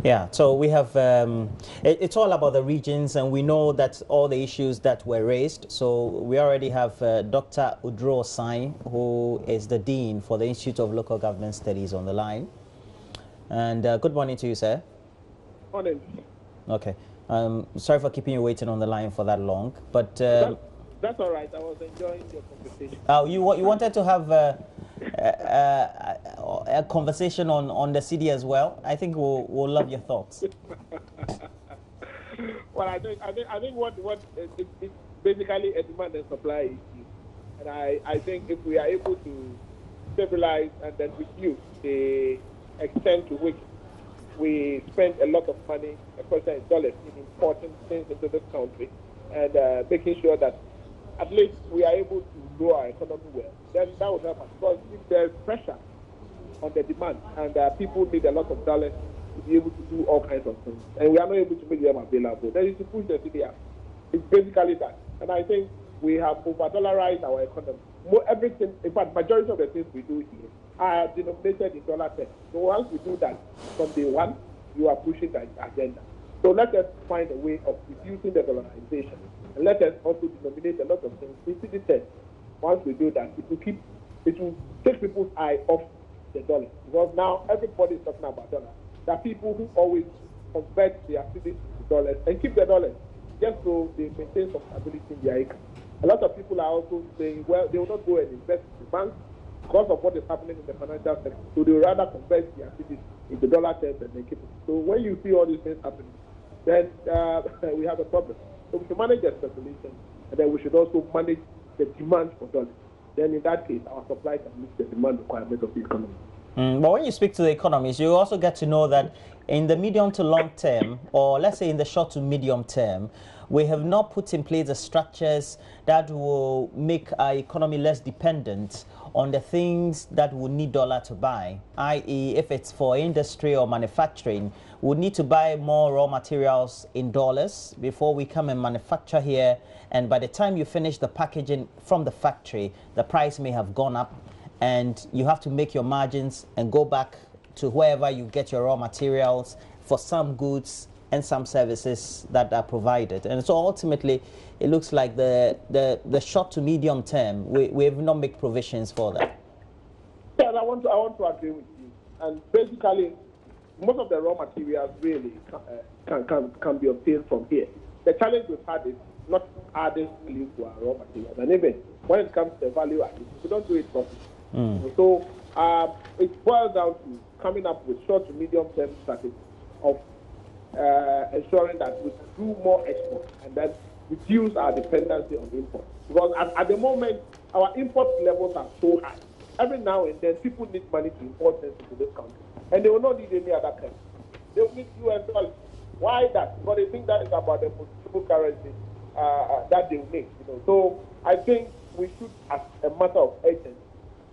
Yeah, so we have, it's all about the regions, and we know that all the issues that were raised. So we already have Dr. Udro Osai, who is the Dean for the Institute of Local Government Studies, on the line. And good morning to you, sir. Morning. Okay. Sorry for keeping you waiting on the line for that long, but... that's all right. I was enjoying your conversation. You wanted to have a conversation on the CD as well. I think we'll love your thoughts. Well, I think what it's basically a demand and supply issue, and I think if we are able to stabilize and then reduce the extent to which we spend a lot of money, especially in dollars, in importing things into this country, and making sure that at least we are able to grow our economy well, then that would help us. Because if there's pressure on the demand and people need a lot of dollars to be able to do all kinds of things, and we are not able to make them available, then it's to push the city up. It's basically that. And I think we have over-dollarized our economy. Everything, in fact, majority of the things we do here are denominated in dollar terms. So once we do that from day one, you are pushing the agenda. So let us find a way of reducing the dollarization. And let us also denominate a lot of things in city terms. Once we do that, it will take people's eye off the dollar. Because now everybody is talking about dollars. There are people who always convert their cities to dollars and keep the dollars just so they maintain some stability in their income. A lot of people are also saying, well, they will not go and invest in the bank because of what is happening in the financial sector. So they will rather convert their cities into dollar terms and they keep it. So when you see all these things happening, then we have a problem. So we should manage the speculation, and then we should also manage the demand for dollars. Then in that case, our supply can meet the demand requirement of the economy. But when you speak to the economists, you also get to know that in the medium to long term, or let's say in the short to medium term, we have not put in place the structures that will make our economy less dependent on the things that we need dollar to buy, i.e. if it's for industry or manufacturing, we need to buy more raw materials in dollars before we come and manufacture here. And by the time you finish the packaging from the factory, the price may have gone up and you have to make your margins and go back to wherever you get your raw materials for some goods and some services that are provided. And so ultimately, it looks like the short to medium term, we have not made provisions for that. Yeah, I want to agree with you. And basically, most of the raw materials really can be obtained from here. The challenge we've had is not adding value to our raw materials. And even when it comes to the value added, we don't do it properly. So it boils down to coming up with short to medium term strategies of ensuring that we do more export and then reduce our dependency on import. Because at the moment, our import levels are so high. Every now and then, people need money to import things into this country. And they will not need any other currency. They will need US dollars. Why that? Because they think that is about the most stable currency that they will need. So I think we should, as a matter of urgency,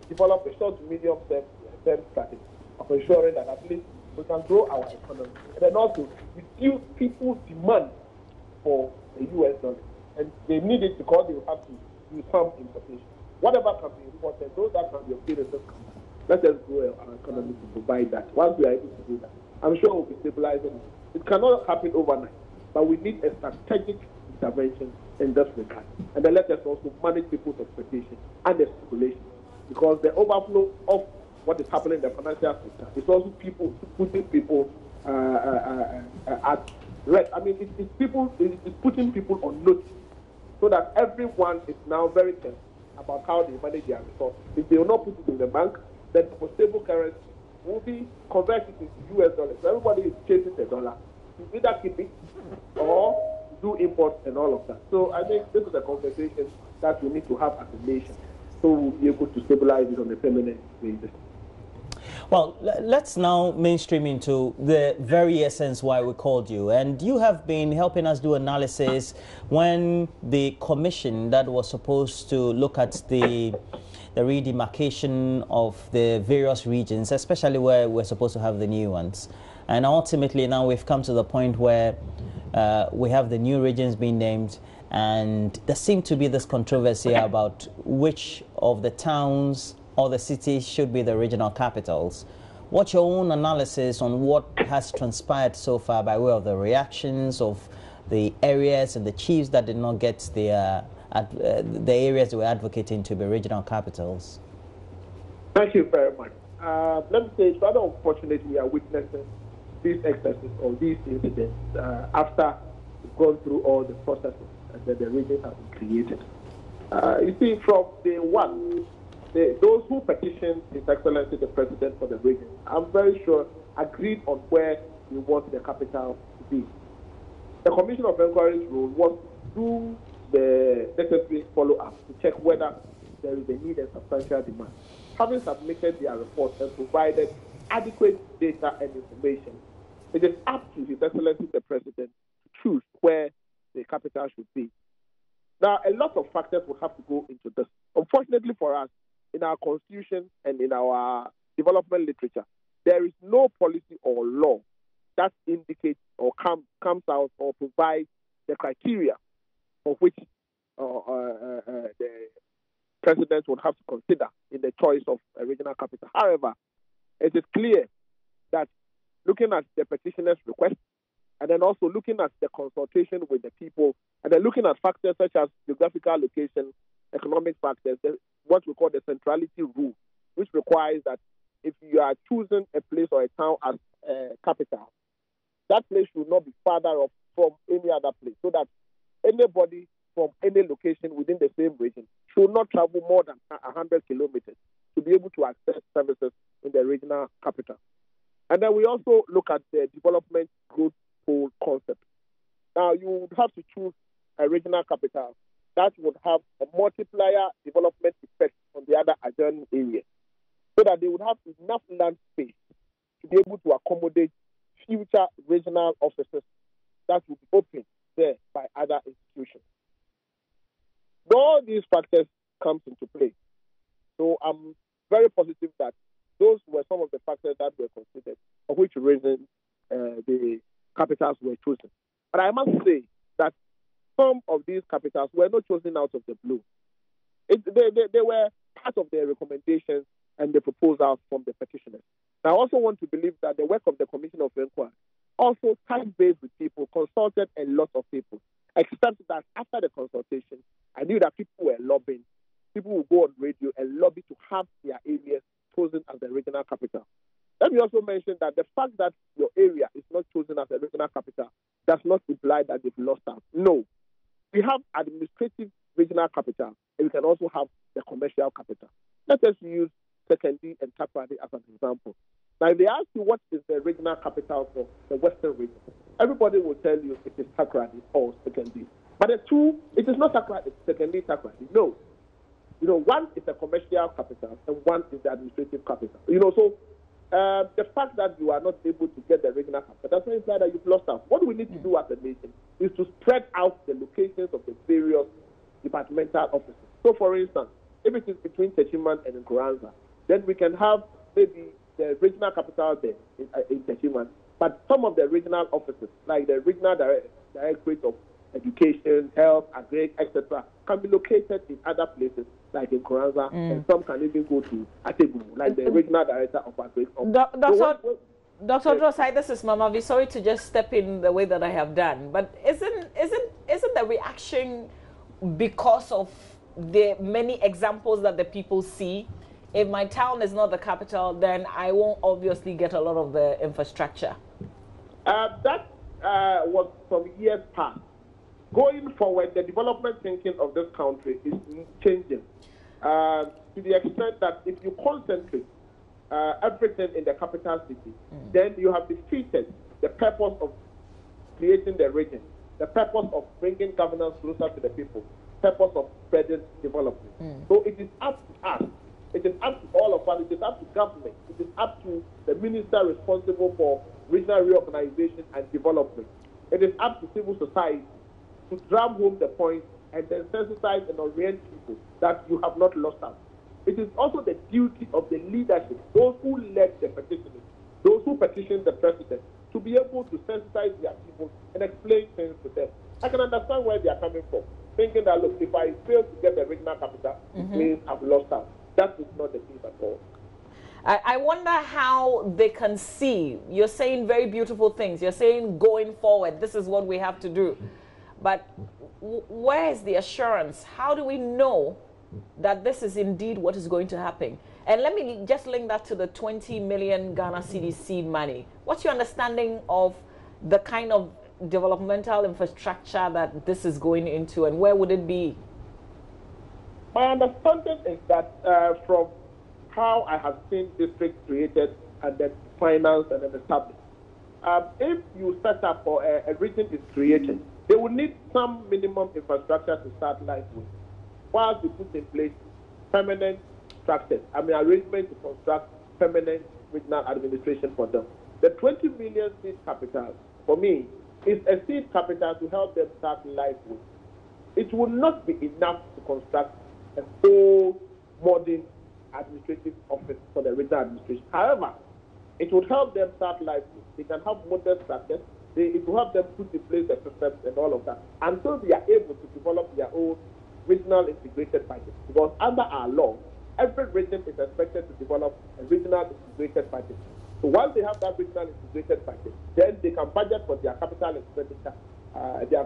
develop a short to medium term strategy of ensuring that at least we can grow our economy and then also reduce people's demand for the US dollar. And they need it because they will have to do some importation. Whatever can be imported, those that can be obtained in this country, let us grow our economy to provide that. Once we are able to do that, I'm sure we'll be stabilizing it. It cannot happen overnight, but we need a strategic intervention in this regard. And then let us also manage people's expectations and the speculation, because the overflow of what is happening in the financial sector is also putting people at rest. I mean, it's putting people on notice so that everyone is now very careful about how they manage their resources. If they will not put it in the bank, then for stable currency will be converted into US dollars. So everybody is chasing the dollar. You either keep it or do imports and all of that. So I think this is a conversation that we need to have as a nation, so we'll be able to stabilize it on a permanent basis. Well, let's now mainstream into the very essence why we called you. And you have been helping us do analysis when the commission that was supposed to look at the redemarcation of the various regions, especially where we're supposed to have the new ones. And ultimately now we've come to the point where we have the new regions being named, and there seemed to be this controversy about which of the towns or the cities should be the regional capitals. What's your own analysis on what has transpired so far by way of the reactions of the areas and the chiefs that did not get the areas they were advocating to be regional capitals? Thank you very much. Let me say it's rather unfortunate we are witnessing these excesses or these incidents after we've gone through all the processes that the regions have been created. You see, from day one, those who petitioned His Excellency the President for the region, I'm very sure, agreed on where we want the capital to be. The Commission of Inquiry's role was to do the necessary follow-up to check whether there is a need and substantial demand. Having submitted their report and provided adequate data and information, it is up to His Excellency the President to choose where the capital should be. Now, a lot of factors will have to go into this. Unfortunately for us, in our constitution and in our development literature, there is no policy or law that indicates or comes out or provides the criteria for which the president would have to consider in the choice of a regional capital. However, it is clear that looking at the petitioner's request and then also looking at the consultation with the people and then looking at factors such as geographical location, economic factors, what we call the centrality rule, which requires that if you are choosing a place or a town as a capital, that place should not be farther off from any other place, so that anybody from any location within the same region should not travel more than 100 kilometers to be able to access services in the regional capital. And then we also look at the development growth pole concept. Now, you would have to choose a regional capital that would have a multiplier development effect on the other adjoining areas, so that they would have enough land space to be able to accommodate future regional offices that will be opened there by other institutions. All these factors come into play. So I'm very positive that those were some of the factors that were considered, for which reason the capitals were chosen. But I must say that some of these capitals were not chosen out of the blue. They were part of the recommendations and the proposals from the petitioners. I also want to believe that the work of the Commission of Inquiry also touched base with people, consulted a lot of people, except that after the consultation, I knew that people were lobbying. People will go on radio and lobby to have their areas chosen as the regional capital. Let me also mention that the fact that your area is not chosen as a regional capital does not imply that they've lost out. No. We have administrative regional capital, and we can also have the commercial capital. Let us use Sekondi and Takoradi as an example. Now, if they ask you what is the regional capital for the Western region, everybody will tell you it is Takoradi or Sekondi. But the two, it is not Takoradi, Sekondi, Takoradi. No. One is the commercial capital and one is the administrative capital. So the fact that you are not able to get the regional capital doesn't imply that you've lost out. What we need to do as a nation is to spread out the locations of the various departmental offices. So, for instance, if it is between Techiman and Nkoranza, then we can have maybe the regional capital there in Techiman, but some of the regional offices, like the regional directorate of education, health, agri, etc., can be located in other places, like in Nkoranza, and some can even go to Atebu, like the regional director of agri. Dr. Drosai, this is Mama V. Sorry to just step in the way that I have done, but isn't the reaction because of the many examples that the people see? If my town is not the capital, then I won't obviously get a lot of the infrastructure. That was from years past. Going forward, the development thinking of this country is changing to the extent that if you concentrate everything in the capital city, then you have defeated the purpose of creating the region, the purpose of bringing governance closer to the people, purpose of spreading development. So it is up to us. It is up to all of us. It is up to government. It is up to the minister responsible for regional reorganization and development. It is up to civil society to drum home the point and then sensitize and orient people that you have not lost out. It is also the duty of the leadership, those who led the petitioners, those who petitioned the president, to be able to sensitize their people and explain things to them. I can understand where they are coming from, thinking that, look, if I fail to get the regional capital, it means I've lost out. That is not the case at all. I wonder how they can see. You're saying very beautiful things. You're saying going forward, this is what we have to do. But where is the assurance? How do we know that this is indeed what is going to happen? And let me just link that to the 20 million Ghana cedi seed money. What's your understanding of the kind of developmental infrastructure that this is going into, and where would it be? My understanding is that from how I have seen districts created and then financed and then established, if you set up or a region is created, they will need some minimum infrastructure to start life with, whilst we put in place permanent structures, arrangements to construct permanent regional administration for them. The 20 million seed capital, for me, is a seed capital to help them start life with. It will not be enough to construct a whole modern administrative office for the regional administration. However, it would help them start life with. They can have modern structures. It will help them put in place the systems and all of that until they are able to develop their own regional integrated budget. Because under our law, every region is expected to develop a regional integrated budget. So once they have that regional integrated budget, then they can budget for their capital expenditure, their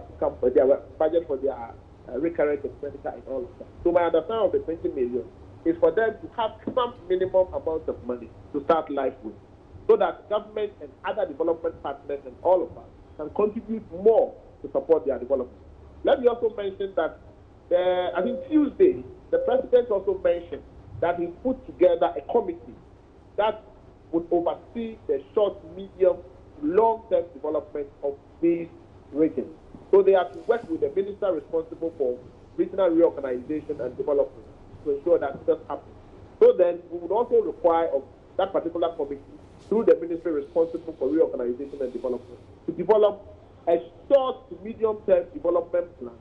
budget for their recurrent expenditure and all of that. So my understanding of the 20 million is for them to have some minimum amount of money to start life with, so that government and other development partners and all of us can contribute more to support their development. Let me also mention that I think Tuesday, the president also mentioned that he put together a committee that would oversee the short, medium, long-term development of these regions. So they have to work with the minister responsible for regional reorganization and development to ensure that this happens. So then we would also require of that particular committee, through the ministry responsible for reorganization and development, to develop a short to medium-term development plan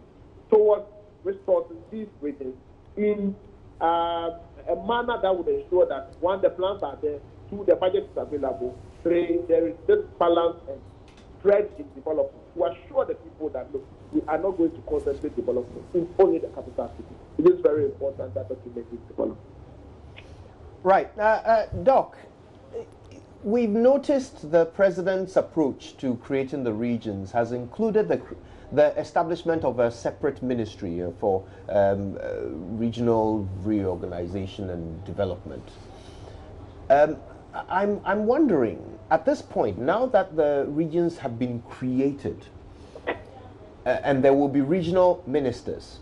towards resourcing these regions in a manner that would ensure that, one, the plans are there, two, the budget is available, three, there is this balance and spread in development to assure the people that, look, we are not going to concentrate development in only the capital city. It is very important that document is developed. Right. Doc, we've noticed the president's approach to creating the regions has included the establishment of a separate ministry for regional reorganization and development. I'm wondering, at this point, now that the regions have been created, and there will be regional ministers,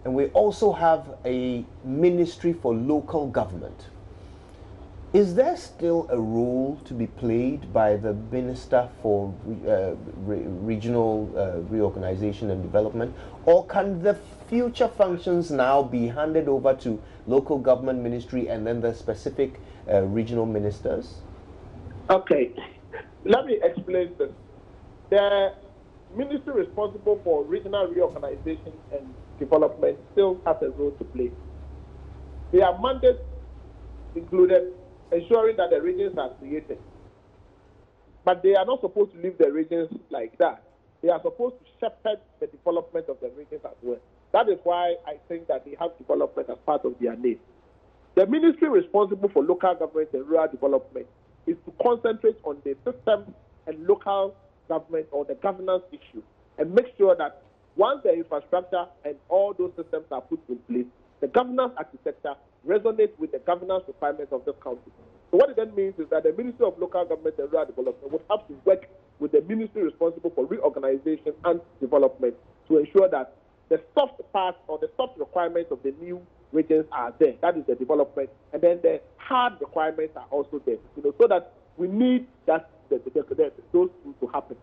and we also have a ministry for local government, is there still a role to be played by the Minister for Regional Reorganization and Development, or can the future functions now be handed over to local government ministry and then the specific regional ministers? Okay, let me explain this. The ministry responsible for regional reorganization and development still has a role to play. Their mandate included ensuring that the regions are created. But they are not supposed to leave the regions like that. They are supposed to shepherd the development of the regions as well. That is why I think that they have development as part of their name. The ministry responsible for local government and rural development is to concentrate on the system and local government or the governance issue and make sure that once the infrastructure and all those systems are put in place, the governance architecture resonates with the governance requirements of this country. So what it then means is that the Ministry of Local Government and Rural Development would have to work with the ministry responsible for reorganization and development to ensure that the soft parts or the soft requirements of the new regions are there. That is the development. And then the hard requirements are also there. So that we need that those two to happen.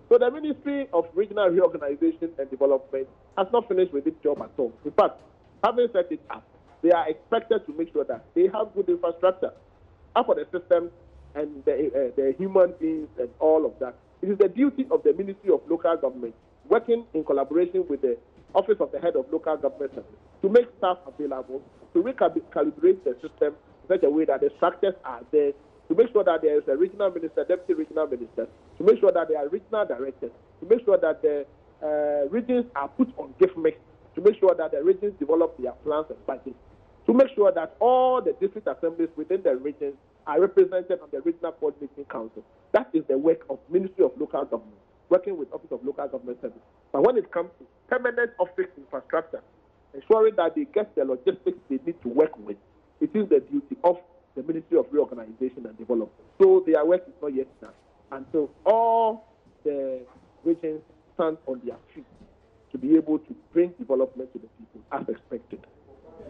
So the Ministry of Regional Reorganization and Development has not finished with its job at all. In fact, having set it up, they are expected to make sure that they have good infrastructure for the system and the human beings and all of that. It is the duty of the Ministry of Local Government, working in collaboration with the Office of the Head of Local Government Service, to make staff available, to recalibrate the system in such a way that the structures are there, to make sure that there is a regional minister, deputy regional minister, to make sure that there are regional directors, to make sure that the regions are put on gift mix, to make sure that the regions develop their plans and budgets, to make sure that all the district assemblies within the regions are represented on the Regional Coordinating Council. That is the work of Ministry of Local Government, working with Office of Local Government Service. But when it comes to permanent office infrastructure, ensuring that they get the logistics they need to work with, it is the duty of the Ministry of Reorganization and Development. So their work is not yet done until all the regions stand on their feet to be able to bring development to the people as expected.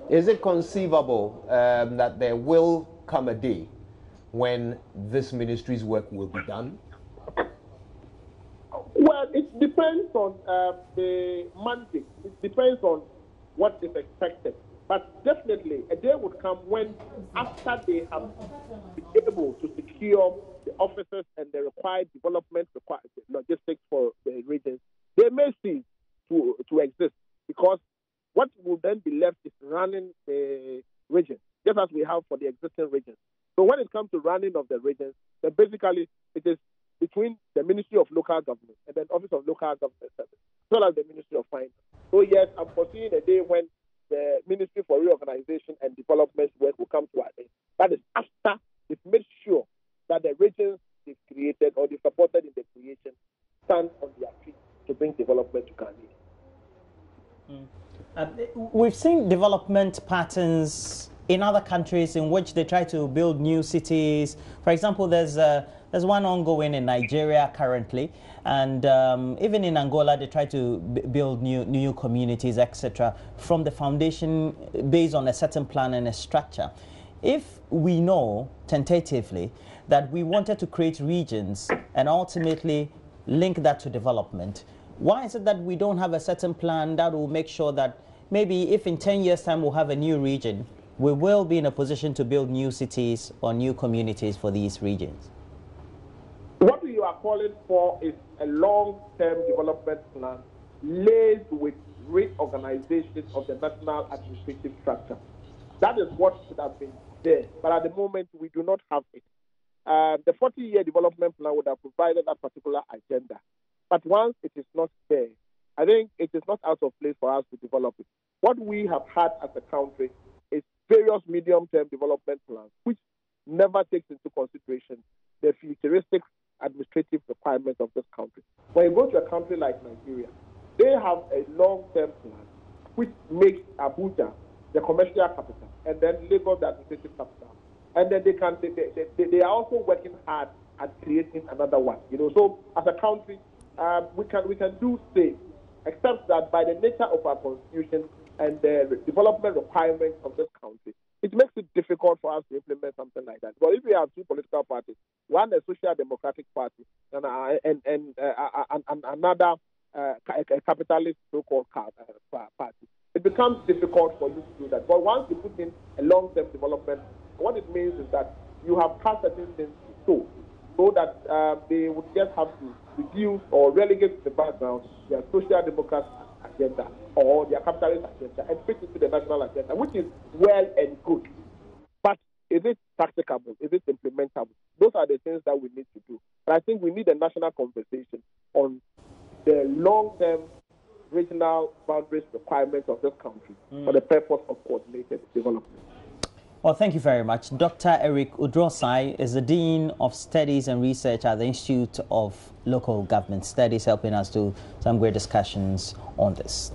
Is it conceivable that there will come a day when this ministry's work will be done? Well, it depends on the mandate. It depends on what is expected. But definitely, a day would come when, after they have been able to secure the officers and the required development, logistics for the regions, they may cease to exist, because what will then be left is running the region, just as we have for the existing regions. So when it comes to running of the regions, then basically it is between the Ministry of Local Government and then Office of Local Government Service, as well as the Ministry of Finance. So yes, I'm foreseeing a day when the Ministry for Reorganization and Development work will come to an end. That is after they've made sure that the regions they've created or they supported in the creation stand on their feet to bring development to Ghana. We've seen development patterns in other countries in which they try to build new cities. For example, there's one ongoing in Nigeria currently, and even in Angola they try to build new communities, etc., from the foundation based on a certain plan and a structure. If we know tentatively that we wanted to create regions and ultimately link that to development, why is it that we don't have a certain plan that will make sure that maybe if in 10 years' time we'll have a new region, we will be in a position to build new cities or new communities for these regions? What we are calling for is a long-term development plan laced with reorganization of the national administrative structure. That is what should have been there, but at the moment we do not have it. The 40-year development plan would have provided that particular agenda. But once it is not there, I think it is not out of place for us to develop it. What we have had as a country is various medium-term development plans, which never takes into consideration the futuristic administrative requirements of this country. When you go to a country like Nigeria, they have a long-term plan which makes Abuja the commercial capital and then Lagos the administrative capital. And then they are also working hard at creating another one. So as a country, we can do same, except that by the nature of our constitution and the development requirements of this country, it makes it difficult for us to implement something like that. But if we have two political parties, one a social democratic party and another a capitalist so-called party, it becomes difficult for you to do that. But once you put in a long-term development, what it means is that you have cast certain things to so that they would just have to reduce or relegate to the background their social democratic agenda or their capitalist agenda and fit into the national agenda, which is well and good. But is it practicable? Is it implementable? Those are the things that we need to do. But I think we need a national conversation on the long-term regional boundaries requirements of this country for the purpose of coordinated development. Well, thank you very much. Dr. Eric Udrosai is the Dean of Studies and Research at the Institute of Local Government Studies, helping us do some great discussions on this.